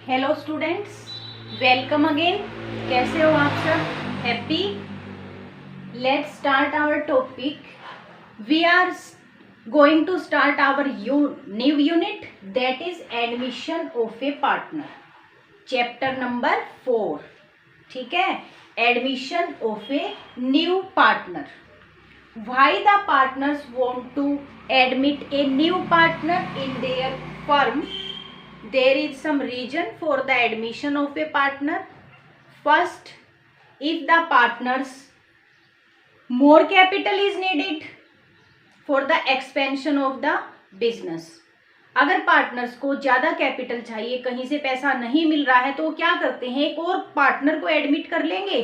Hello students, welcome again. कैसे हो आप सब? Happy? Let's start our topic. We are going to start our new unit, that is admission of a partner, chapter number 4। ठीक है, admission of a new partner. Why the partners want to admit a new partner in their firm? There is some reason for the admission of a partner. First, if the partners more capital is needed for the expansion of the business. अगर partners को ज़्यादा capital चाहिए, कहीं से पैसा नहीं मिल रहा है, तो वो क्या करते हैं, एक और पार्टनर को एडमिट कर लेंगे।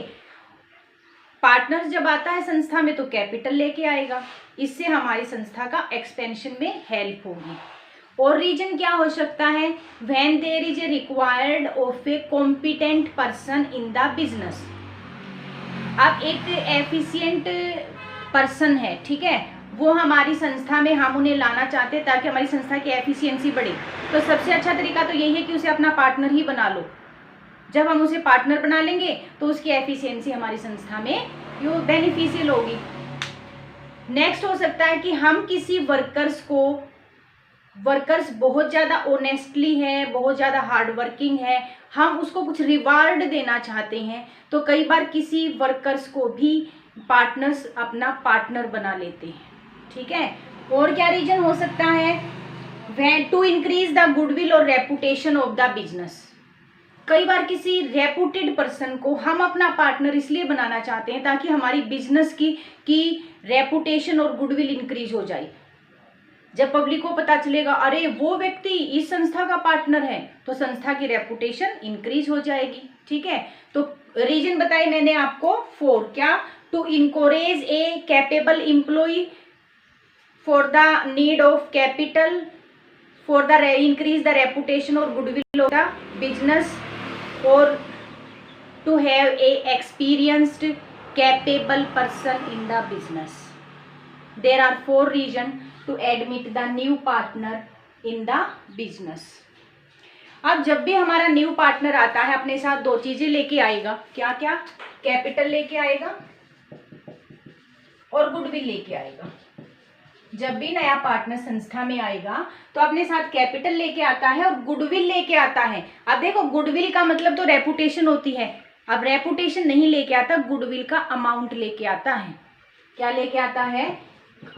पार्टनर्स जब आता है संस्था में तो कैपिटल लेके आएगा, इससे हमारी संस्था का एक्सपेंशन में हेल्प होगी। और रीजन क्या हो सकता है? When there is a required of a competent person in the business. अब एक एफिशिएंट पर्सन है, ठीक है, वो हमारी संस्था में हम उन्हें लाना चाहते हैं ताकि हमारी संस्था की एफिशिएंसी बढ़े। तो सबसे अच्छा तरीका तो यही है कि उसे अपना पार्टनर ही बना लो। जब हम उसे पार्टनर बना लेंगे तो उसकी एफिशिएंसी हमारी संस्था में यो बेनिफिशियल होगी। नेक्स्ट हो सकता है कि हम किसी वर्कर्स बहुत ज़्यादा ऑनेस्टली है, बहुत ज़्यादा हार्ड वर्किंग है, हम उसको कुछ रिवार्ड देना चाहते हैं, तो कई बार किसी वर्कर्स को भी पार्टनर्स अपना पार्टनर बना लेते हैं। ठीक है, और क्या रीजन हो सकता है? When to increase the goodwill और रेपुटेशन ऑफ द बिजनेस। कई बार किसी रेपुटेड पर्सन को हम अपना पार्टनर इसलिए बनाना चाहते हैं ताकि हमारी बिजनेस की रेपुटेशन और गुडविल इंक्रीज हो जाए। जब पब्लिक को पता चलेगा अरे वो व्यक्ति इस संस्था का पार्टनर है, तो संस्था की रेपुटेशन इंक्रीज हो जाएगी। ठीक है, तो रीजन बताए मैंने आपको 4। क्या? To encourage a capable employ, for the need of capital, for the increase the reputation और गुडविल ऑफ द बिजनेस, और to have a experienced capable person in the business. There are 4 reason to admit the new partner in the business. अब जब भी हमारा new partner आता है अपने साथ 2 चीजें लेके आएगा। क्या क्या? कैपिटल लेके आएगा और गुडविल लेके आएगा। जब भी नया पार्टनर संस्था में आएगा तो अपने साथ कैपिटल लेके आता है और गुडविल लेके आता है। अब देखो, गुडविल का मतलब तो रेपुटेशन होती है। अब रेपुटेशन नहीं लेके आता, गुडविल का अमाउंट लेके आता है। क्या लेके आता है?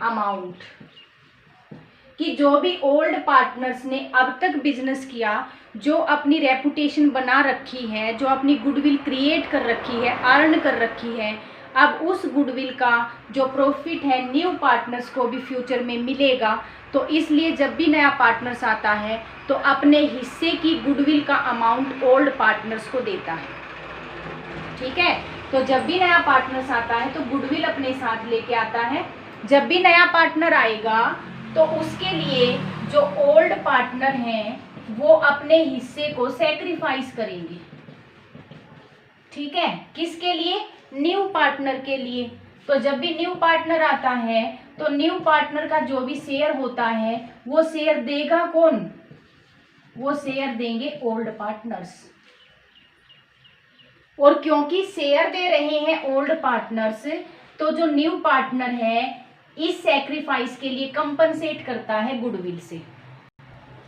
अमाउंट। कि जो भी ओल्ड पार्टनर्स ने अब तक बिजनेस किया, जो अपनी रेपुटेशन बना रखी है, जो अपनी गुडविल क्रिएट कर रखी है, अर्न कर रखी है, अब उस गुडविल का जो प्रॉफिट है न्यू पार्टनर्स को भी फ्यूचर में मिलेगा। तो इसलिए जब भी नया पार्टनर्स आता है तो अपने हिस्से की गुडविल का अमाउंट ओल्ड पार्टनर्स को देता है। ठीक है, तो जब भी नया पार्टनर्स आता है तो गुडविल अपने साथ लेके आता है। जब भी नया पार्टनर आएगा तो उसके लिए जो ओल्ड पार्टनर हैं वो अपने हिस्से को सैक्रिफाइस करेंगे। ठीक है, किसके लिए? न्यू पार्टनर के लिए। तो जब भी न्यू पार्टनर आता है तो न्यू पार्टनर का जो भी शेयर होता है वो शेयर देगा कौन? वो शेयर देंगे ओल्ड पार्टनर्स। और क्योंकि शेयर दे रहे हैं ओल्ड पार्टनर्स, तो जो न्यू पार्टनर है इस सैक्रिफाइस के लिए कंपनसेट करता है गुडविल से।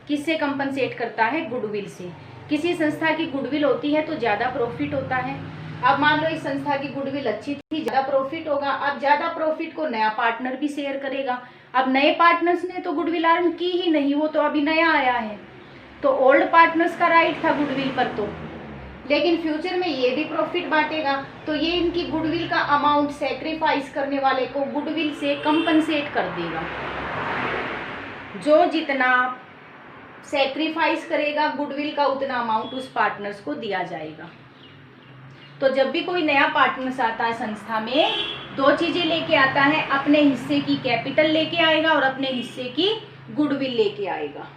किससे कंपनसेट करता है? गुडविल से। किसी संस्था की गुडविल होती है तो ज़्यादा प्रॉफिट होता है। अब मान लो इस संस्था की गुडविल अच्छी थी, ज़्यादा प्रॉफिट होगा। अब ज़्यादा प्रॉफिट को नया पार्टनर भी शेयर करेगा। अब नए पार्टनर्स ने तो गुडविल अर्न की ही नहीं, वो तो अभी नया आया है, तो ओल्ड पार्टनर्स का राइट था गुडविल पर, तो लेकिन फ्यूचर में ये भी प्रॉफिट बांटेगा, तो ये इनकी गुडविल का अमाउंट सैक्रिफाइस करने वाले को गुडविल से कंपनसेट कर देगा। जो जितना सैक्रिफाइस करेगा गुडविल का, उतना अमाउंट उस पार्टनर्स को दिया जाएगा। तो जब भी कोई नया पार्टनर्स आता है संस्था में, 2 चीजें लेके आता है, अपने हिस्से की कैपिटल लेके आएगा और अपने हिस्से की गुडविल लेके आएगा।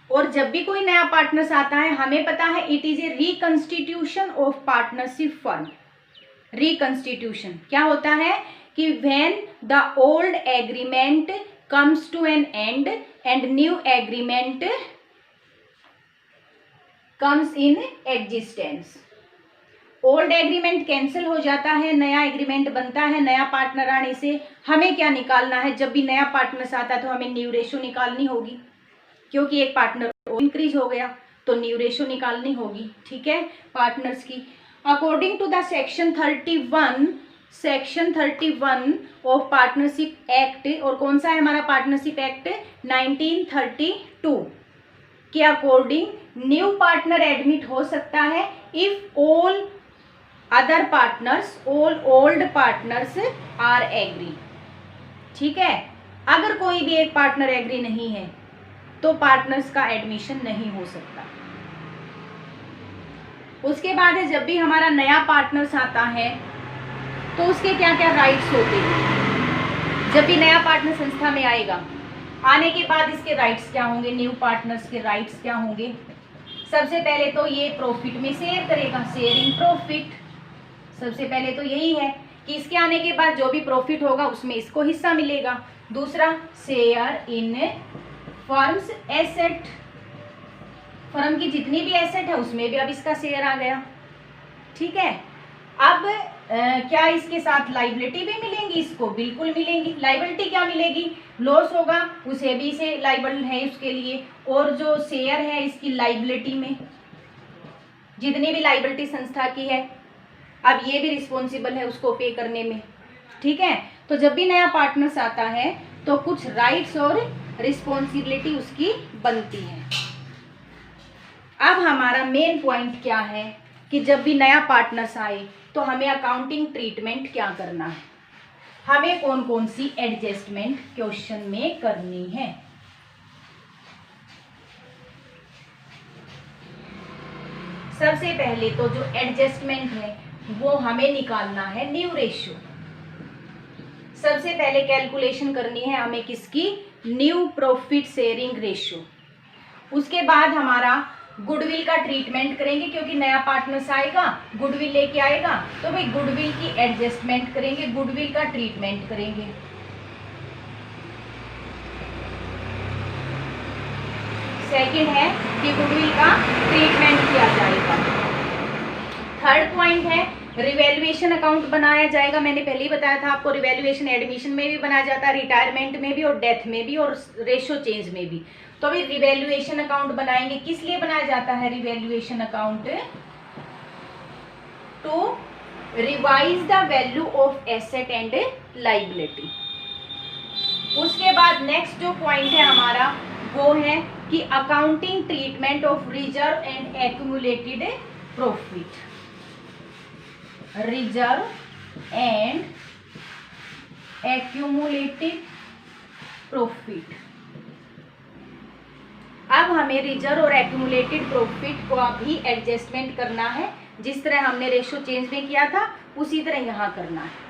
और जब भी कोई नया पार्टनर्स आता है, हमें पता है it is a reconstitution of partnership firm. Reconstitution क्या होता है? कि when the old agreement comes to an end and new agreement comes in existence. Old agreement cancel हो जाता है, नया एग्रीमेंट बनता है नया पार्टनर आने से। हमें क्या निकालना है, जब भी नया पार्टनर्स आता है तो हमें न्यू रेशो निकालनी होगी, क्योंकि एक पार्टनर इंक्रीज हो गया तो न्यू रेशो निकालनी होगी। ठीक है, पार्टनर्स की according to the section 31 of partnership act, और कौन सा है हमारा पार्टनरशिप एक्ट 1932 के अकॉर्डिंग न्यू पार्टनर एडमिट हो सकता है if all other partners, all old partners are agree. ठीक है, अगर कोई भी एक पार्टनर एग्री नहीं है तो पार्टनर्स का एडमिशन नहीं हो सकता। उसके बाद है, जब भी हमारा नया पार्टनर्स आता है तो उसके क्या क्या राइट्स होते हैं। जब भी नया पार्टनर संस्था में आएगा, आने के बाद इसके राइट्स क्या होंगे, न्यू पार्टनर्स के राइट्स क्या होंगे। सबसे पहले तो ये प्रॉफिट में शेयर करेगा, शेयरिंग प्रॉफिट। सबसे पहले तो यही है कि इसके आने के बाद जो भी प्रॉफिट होगा उसमें इसको हिस्सा मिलेगा। दूसरा, share in firms asset, firm की जितनी भी एसेट है उसमें भी अब इसका शेयर आ गया। ठीक है, अब क्या इसके साथ लाइबिलिटी भी मिलेंगी, इसको बिल्कुल मिलेंगी। लाइबिलिटी क्या मिलेगी, लॉस होगा उसे भी से लाइबल है उसके लिए, और जो शेयर है इसकी लाइबिलिटी में, जितनी भी लाइबिलिटी संस्था की है अब ये भी रिस्पॉन्सिबल है उसको पे करने में। ठीक है, तो जब भी नया पार्टनर्स आता है तो कुछ राइट्स और रिस्पॉन्सिबिलिटी उसकी बनती है। अब हमारा मेन पॉइंट क्या है कि जब भी नया पार्टनर्स आए तो हमें अकाउंटिंग ट्रीटमेंट क्या करना है, हमें कौन कौन सी एडजस्टमेंट क्वेश्चन में करनी है। सबसे पहले तो जो एडजस्टमेंट है वो हमें निकालना है न्यू रेशियो। सबसे पहले कैलकुलेशन करनी है हमें किसकी, न्यू प्रॉफिट शेयरिंग रेशियो। उसके बाद हमारा गुडविल का ट्रीटमेंट करेंगे, क्योंकि नया पार्टनर्स आएगा गुडविल लेके आएगा तो भाई गुडविल की एडजस्टमेंट करेंगे, गुडविल का ट्रीटमेंट करेंगे। सेकंड है कि गुडविल का ट्रीटमेंट किया जाएगा। थर्ड पॉइंट है रिवैल्यूएशन अकाउंट बनाया जाएगा। मैंने पहले ही बताया था आपको, रिवैल्यूएशन एडमिशन में भी बनाया जाता है, रिटायरमेंट में भी और डेथ में भी और रेशो चेंज में भी। तो अभी रिवैल्यूएशन अकाउंट बनाएंगे, किस लिए बनाया जाता है revaluation account, to revise the value of asset and liability. उसके बाद नेक्स्ट जो पॉइंट है हमारा वो है कि accounting treatment of reserve and accumulated profit, reserve and accumulated profit. अब हमें रिजर्व और एक्यूमुलेटेड प्रॉफिट को अभी एडजस्टमेंट करना है, जिस तरह हमने रेशो चेंज में किया था उसी तरह यहाँ करना है।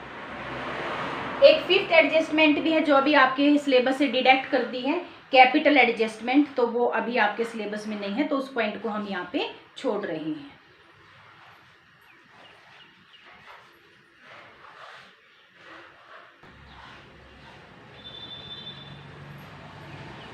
एक फिफ्थ एडजस्टमेंट भी है जो अभी आपके सिलेबस से डिडक्ट कर दी है, कैपिटल एडजस्टमेंट, तो वो अभी आपके सिलेबस में नहीं है, तो उस पॉइंट को हम यहाँ पे छोड़ रहे हैं।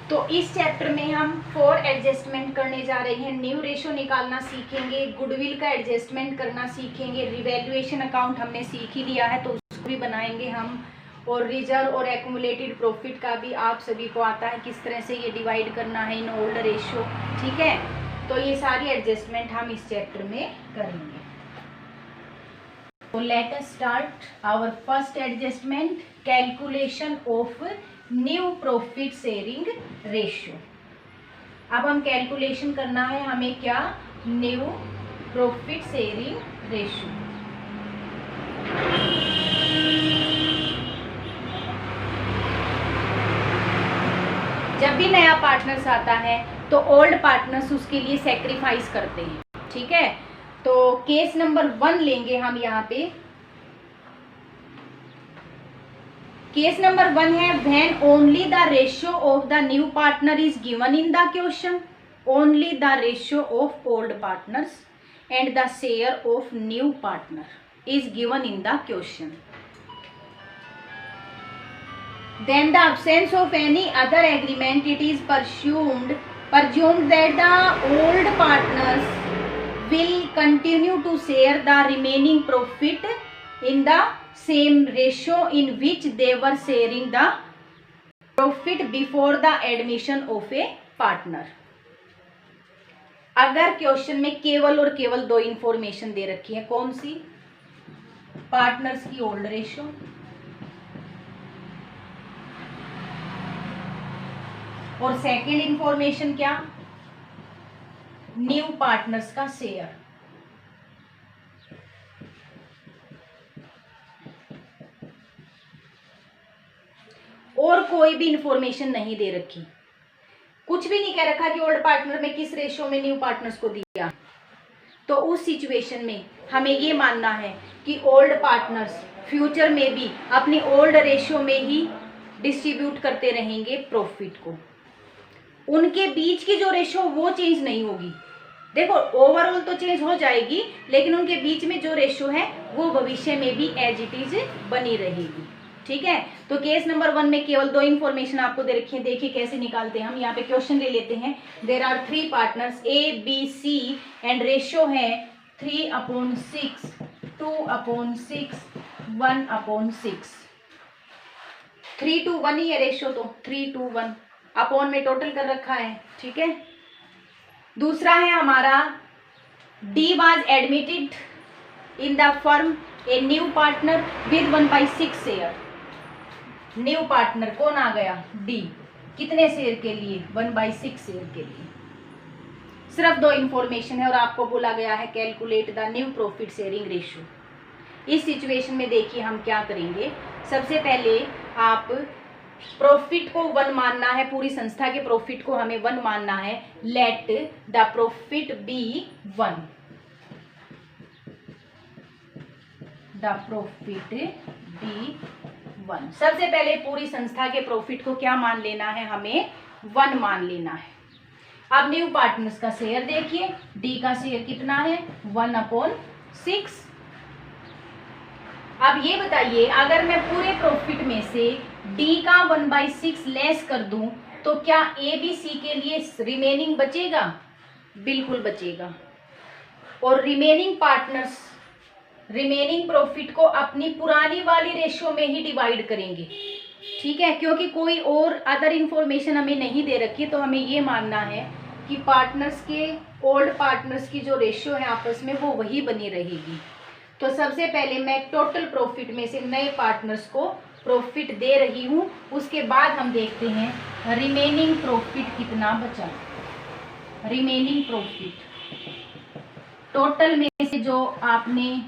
तो इस चैप्टर में हम 4 एडजस्टमेंट करने जा रहे हैं। न्यू रेशो निकालना सीखेंगे, गुडविल का एडजस्टमेंट करना सीखेंगे, रिवैल्यूएशन अकाउंट हमने सीख ही लिया है तो उसको भी बनाएंगे हम, और रिजर्व और एक्यूमुलेटेड प्रॉफिट का भी आप सभी को आता है किस तरह से ये डिवाइड करना है इन ओल्ड रेशो। ठीक है, तो ये सारी एडजस्टमेंट हम इस चैप्टर में करेंगे। तो let us start our first adjustment, calculation of new profit sharing ratio. अब हम कैलकुलेशन करना है हमें क्या, न्यू प्रॉफिट शेयरिंग रेशियो। जब भी नया पार्टनर्स आता है तो ओल्ड पार्टनर्स उसके लिए सेक्रीफाइस करते हैं। ठीक है, तो केस नंबर 1 लेंगे हम यहाँ पे। केस नंबर 1 है when only the ratio of the new partner is given in the question, only the ratio of old partners and the share of new partner is given in the question, then the absence of any other agreement it is presumed that the old partners will continue to share the remaining profit in the same ratio in which they were sharing the profit before the admission of a partner। अगर question में केवल और केवल दो information दे रखी है, कौन सी? Partners की ओल्ड रेशियो और सेकंड इंफॉर्मेशन क्या? न्यू पार्टनर्स का शेयर। और कोई भी इंफॉर्मेशन नहीं दे रखी, कुछ भी नहीं कह रखा कि ओल्ड पार्टनर में किस रेशियो में न्यू पार्टनर्स को दिया। तो उस सिचुएशन में हमें ये मानना है कि ओल्ड पार्टनर्स फ्यूचर में भी अपनी ओल्ड रेशियो में ही डिस्ट्रीब्यूट करते रहेंगे प्रॉफिट को। उनके बीच की जो रेशियो वो चेंज नहीं होगी। देखो ओवरऑल तो चेंज हो जाएगी, लेकिन उनके बीच में जो रेशियो है वो भविष्य में भी एज इट इज बनी रहेगी। ठीक है, तो केस नंबर 1 में केवल दो इंफॉर्मेशन आपको दे रखी है। देखिए कैसे निकालते हैं हम। यहाँ पे क्वेश्चन ले लेते हैं। There are 3 partners A B C and ratio है 3/6, 2/6, 1/6। 3:1 ही है रेशियो, तो 3:1 अपॉन में टोटल कर रखा है। ठीक है, दूसरा है हमारा D was admitted in the firm A new partner with 1/6 share. New partner कौन आ गया? डी। कितने शेयर के लिए? 1/6 शेयर के लिए। सिर्फ दो इंफॉर्मेशन है और आपको बोला गया है calculate the new profit sharing ratio. इस सिचुएशन में देखिए हम क्या करेंगे। सबसे पहले आप प्रॉफिट को 1 मानना है, पूरी संस्था के प्रॉफिट को हमें 1 मानना है। Let the profit be 1, the profit be 1। सबसे पहले पूरी संस्था के प्रॉफिट को क्या मान लेना है? हमें 1 मान लेना है। अब न्यू पार्टनर्स का शेयर देखिए, डी का शेयर कितना है? 1/6। अब ये बताइए, अगर मैं पूरे प्रॉफिट में से डी का 1/6 लेस कर दूं तो क्या ए बी सी के लिए रिमेनिंग बचेगा? बिल्कुल बचेगा। और रिमेनिंग पार्टनर्स रिमेनिंग प्रॉफिट को अपनी पुरानी वाली रेशियो में ही डिवाइड करेंगे। ठीक है, क्योंकि कोई और अदर इंफॉर्मेशन हमें नहीं दे रखी, तो हमें ये मानना है कि पार्टनर्स के ओल्ड पार्टनर्स की जो रेशियो है आपस में वो वही बनी रहेगी। तो सबसे पहले मैं टोटल प्रॉफिट में से नए पार्टनर्स को प्रॉफिट दे रही हूँ, उसके बाद हम देखते हैं रिमेनिंग प्रॉफिट कितना बचा। रिमेनिंग प्रॉफिट टोटल में से जो आपने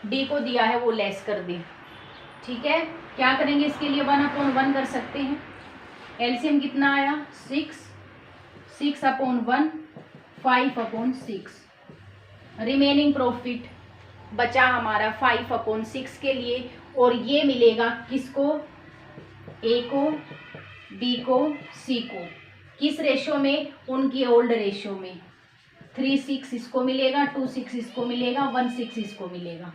डी को दिया है वो लेस कर दें। ठीक है, क्या करेंगे इसके लिए? 1/1 कर सकते हैं। एलसीएम कितना आया? 6, 6/1, 5/6। रिमेनिंग प्रॉफिट बचा हमारा 5/6 के लिए, और ये मिलेगा किसको? ए को, बी को, सी को। किस रेशियो में? उनकी ओल्ड रेशियो में। 3/6 इसको मिलेगा, 2/6 इसको मिलेगा, 1/6 इसको मिलेगा।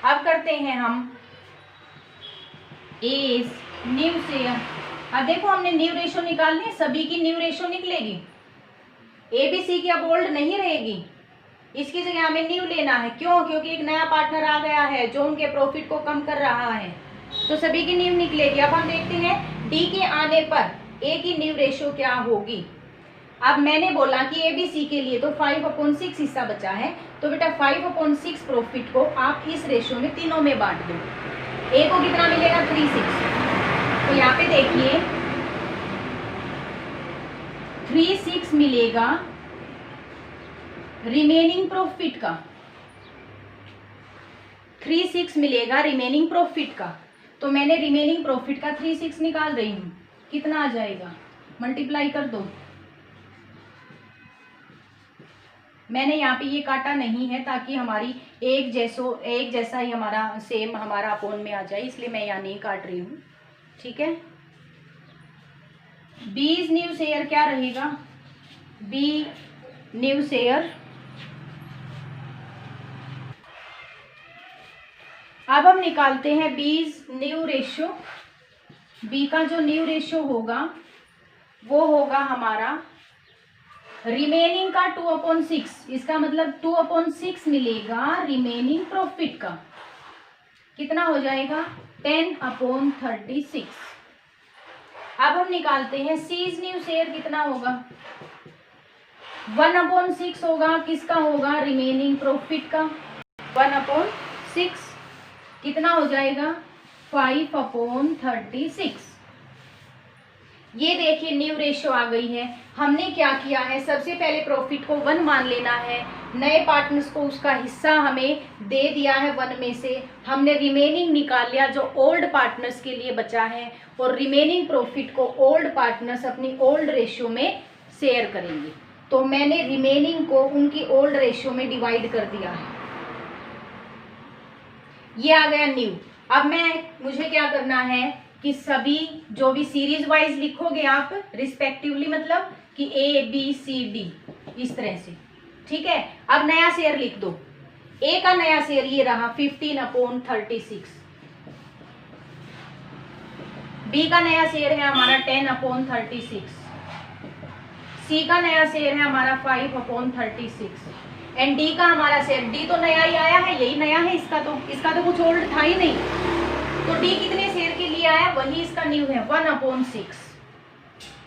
अब करते हैं हम एज न्यू शेयर। अब देखो हमने न्यू रेशियो निकालनी है, सभी की न्यू रेशियो निकलेगी। ए बी सी की अब ओल्ड नहीं रहेगी, इसकी जगह हमें न्यू लेना है। क्यों? क्योंकि एक नया पार्टनर आ गया है जो उनके प्रॉफिट को कम कर रहा है, तो सभी की न्यू निकलेगी। अब हम देखते हैं डी के आने पर ए की न्यू रेशियो क्या होगी। अब मैंने बोला कि ए बी सी के लिए तो 5/6 हिस्सा बचा है, तो बेटा 5/6 प्रॉफिट को आप इस रेशियो में तीनों में बांट दो। ए को कितना मिलेगा? 3/6। तो यहाँ पे देखिए 3/6 मिलेगा रिमेनिंग प्रॉफिट का। 3/6 मिलेगा रिमेनिंग प्रॉफिट का। तो मैंने रिमेनिंग प्रॉफिट का 3/6 निकाल रही हूँ। कितना आ जाएगा? मल्टीप्लाई कर दो। मैंने यहाँ पे ये काटा नहीं है ताकि हमारी एक जैसा ही हमारा सेम हमारा अपॉन में आ जाए, इसलिए मैं यहाँ नहीं काट रही हूँ। ठीक है, बी न्यू शेयर क्या रहेगा? B new share. अब हम निकालते हैं बी न्यू रेशियो। बी का जो न्यू रेशियो होगा वो होगा हमारा रिमेनिंग का 2/6। इसका मतलब 2/6 मिलेगा रिमेनिंग प्रॉफिट का। कितना हो जाएगा 10/36। अब हम निकालते हैं सीज न्यू शेयर कितना होगा 1/6 होगा। किसका होगा रिमेनिंग प्रॉफिट का 1/6 कितना हो जाएगा 5/36। ये देखिए न्यू रेशियो आ गई है। हमने क्या किया है सबसे पहले प्रॉफिट को 1 मान लेना है। नए पार्टनर्स को उसका हिस्सा हमें दे दिया है 1 में से। हमने रिमेनिंग निकाल लिया जो ओल्ड पार्टनर्स के लिए बचा है और रिमेनिंग प्रॉफिट को ओल्ड पार्टनर्स अपनी ओल्ड रेशियो में शेयर करेंगे। तो मैंने रिमेनिंग को उनकी ओल्ड रेशियो में डिवाइड कर दिया है। ये आ गया न्यू। अब मुझे क्या करना है कि सभी जो भी सीरीज वाइज लिखोगे आप रिस्पेक्टिवली, मतलब कि A B C D इस तरह से, ठीक है। अब नया शेयर लिख दो। A का नया शेयर ये रहा 15/36। B का नया शेयर है हमारा 10/36। C का नया शेयर है हमारा 5/36 एंड D का हमारा शेयर, D तो नया ही आया है, यही नया है इसका तो कुछ ओल्ड था ही नहीं। तो D कितने शेयर के लिए आया वही इसका न्यू है 1/6।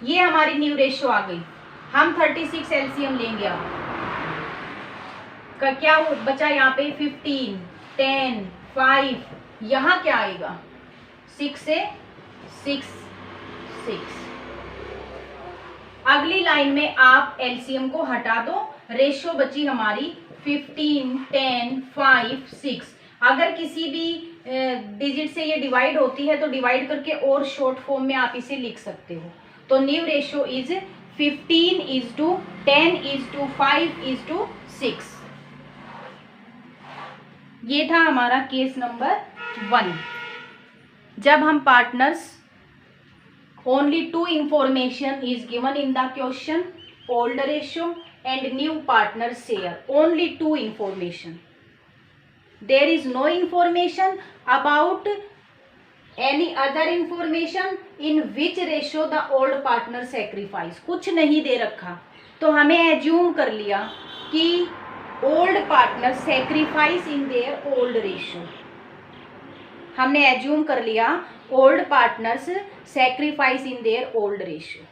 ये हमारी न्यू रेशियो आ गई। हम 36 एलसीएम लेंगे। अब का क्या बचा यहाँ पे 15, 10, 5, यहाँ क्या आएगा 6 से 6, 6। अगली लाइन में आप एलसीएम को हटा दो। रेशियो बची हमारी 15, 10, 5, 6। अगर किसी भी डिजिट से ये डिवाइड होती है तो डिवाइड करके और शॉर्ट फॉर्म में आप इसे लिख सकते हो। तो न्यू रेशियो इज 15:10:5:6। ये था हमारा केस नंबर 1। जब हम partners only 2 information is given in the question, old ratio and new partner share, only 2 information. There is no information about any other information in which ratio the old partner sacrifice। कुछ नहीं दे रखा तो हमें assume कर लिया कि old partner sacrifice in their old ratio. हमने assume कर लिया old partners sacrifice in their old ratio.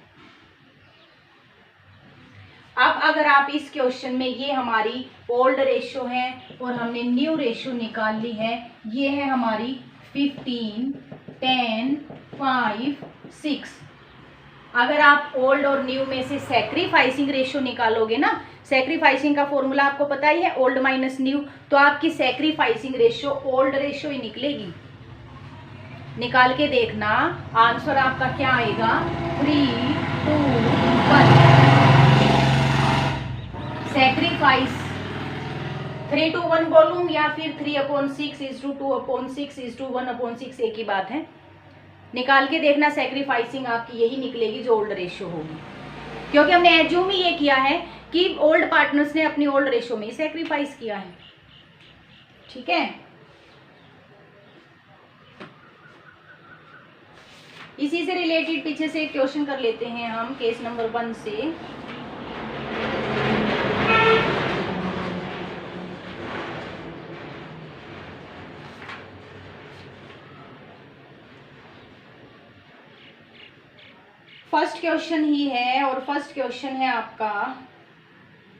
अब अगर आप इस क्वेश्चन में, ये हमारी ओल्ड रेशियो है और हमने न्यू रेशियो निकाल ली है। ये है हमारी 15, 10, 5, 6। अगर आप ओल्ड और न्यू में से सैक्रिफाइसिंग रेशियो निकालोगे ना, सैक्रिफाइसिंग का फॉर्मूला आपको पता ही है ओल्ड माइनस न्यू, तो आपकी सैक्रिफाइसिंग रेशियो ओल्ड रेशियो ही निकलेगी। निकाल के देखना आंसर आपका क्या आएगा 3, 2, 1। सैक्रिफाइस 3 to 1 बोलूं या फिर 3/6:2/6:1/6 एक ही बात है। निकाल के देखना सैक्रिफाइसिंग आपकी यही निकलेगी जो ओल्ड रेशियो होगी, क्योंकि हमने एज्यूम ही ये किया है कि ओल्ड पार्टनर्स ने अपनी ओल्ड रेशियो में ही सैक्रिफाइस किया है। ठीक है, इसी से रिलेटेड पीछे से एक क्वेश्चन कर लेते हैं हम केस नंबर 1 से। फर्स्ट क्वेश्चन ही है और फर्स्ट क्वेश्चन है आपका,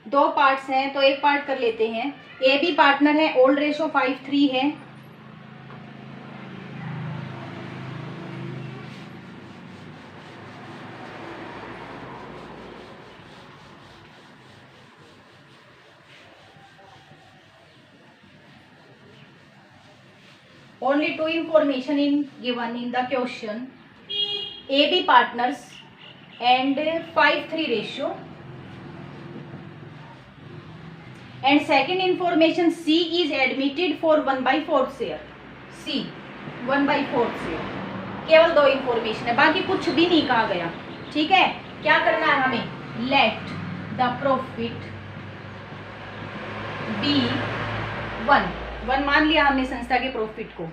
2 पार्ट्स हैं तो एक पार्ट कर लेते हैं। ए बी पार्टनर है, ओल्ड रेशियो 5:3 है। Only 2 information given in the question. AB partners and 5:3 ratio. And second information, C is admitted for 1/4 share. C 1/4 share. केवल 2 इंफॉर्मेशन है, बाकी कुछ भी नहीं कहा गया। ठीक है, क्या करना है हमें, लेट द प्रॉफिट बी 1 मान लिया हमने संस्था के प्रॉफिट को।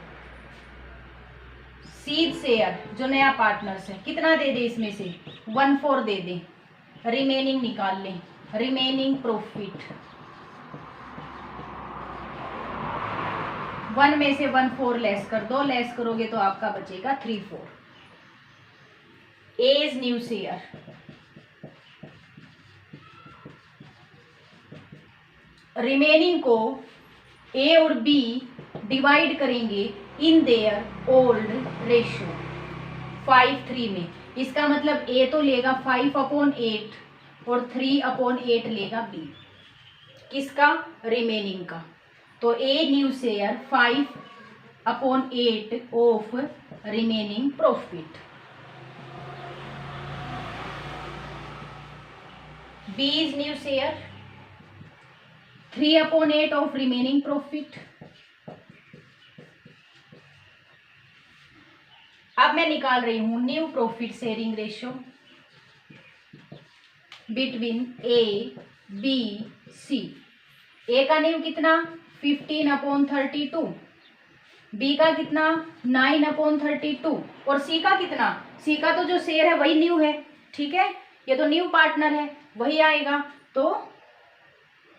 सीड शेयर जो नया पार्टनर्स है कितना दे दे, इसमें से 1/4 दे दे, रिमेनिंग निकाल लें, रिमेनिंग प्रॉफिट 1 में से 1/4 लेस कर दो, लेस करोगे तो आपका बचेगा 3/4। ए इज न्यू शेयर, रिमेनिंग को ए और बी डिवाइड करेंगे इन देयर ओल्ड रेशियो 5:3 में। इसका मतलब ए तो लेगा 5/8 और 3/8 लेगा बी, किसका, रिमेनिंग का। तो A new share 5/8 of remaining profit. B is new share 3/8 of remaining profit. अब मैं निकाल रही हूं new profit sharing ratio between A B C. A का न्यू कितना 15/32, बी का कितना 9/32 और सी का कितना, सी का तो जो शेयर है वही न्यू है, ठीक है, ये तो न्यू पार्टनर है, वही आएगा, तो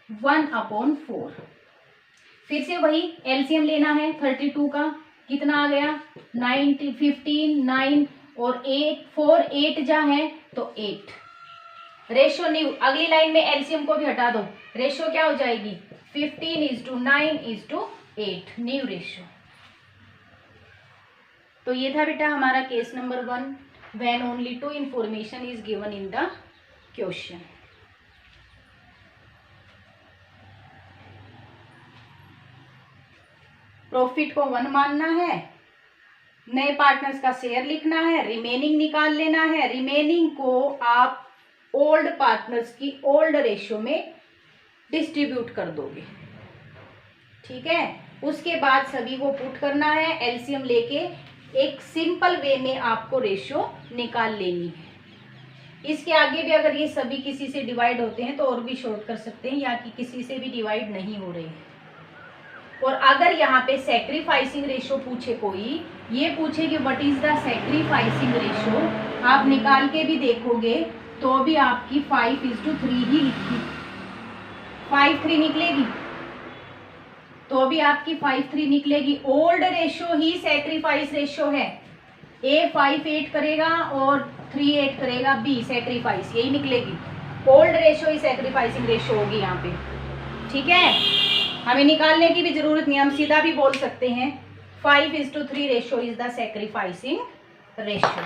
1/4। फिर से वही एलसीएम लेना है 32 का, कितना आ गया 9, 15, 9 और 8, 4 8 जा है तो 8। रेशियो न्यू, अगली लाइन में एलसीएम को भी हटा दो, रेशियो क्या हो जाएगी 15:9:8 न्यू रेशियो। तो ये था बेटा हमारा case number 1, when only 2 information is given in the question. Profit को 1 मानना है, नए पार्टनर्स का शेयर लिखना है, रिमेनिंग निकाल लेना है, रिमेनिंग को आप ओल्ड पार्टनर्स की ओल्ड रेशियो में डिस्ट्रीब्यूट कर दोगे, ठीक है। उसके बाद सभी को पुट करना है, एलसीएम लेके एक सिंपल वे में आपको रेशियो निकाल लेनी है। इसके आगे भी अगर ये सभी किसी से डिवाइड होते हैं तो और भी शॉर्ट कर सकते हैं, या कि किसी से भी डिवाइड नहीं हो रहे हैं। और अगर यहाँ पे सैक्रिफाइसिंग रेशियो पूछे कोई, ये पूछे कि what is the sacrificing ratio, आप निकाल के भी देखोगे तो भी आपकी 5:3 ही लिखी 5:3 निकलेगी, तो भी आपकी 5:3 निकलेगी। ओल्ड रेशियो ही सैक्रिफाइस रेशियो है, ए 5:8 करेगा और 3:8 करेगा बी, सैक्रिफाइस यही निकलेगी। ओल्ड रेशियो ही सैक्रिफाइसिंग रेशियो होगी यहाँ पे, ठीक है। हमें निकालने की भी जरूरत नहीं, हम सीधा भी बोल सकते हैं 5:3 ratio is the sacrificing ratio.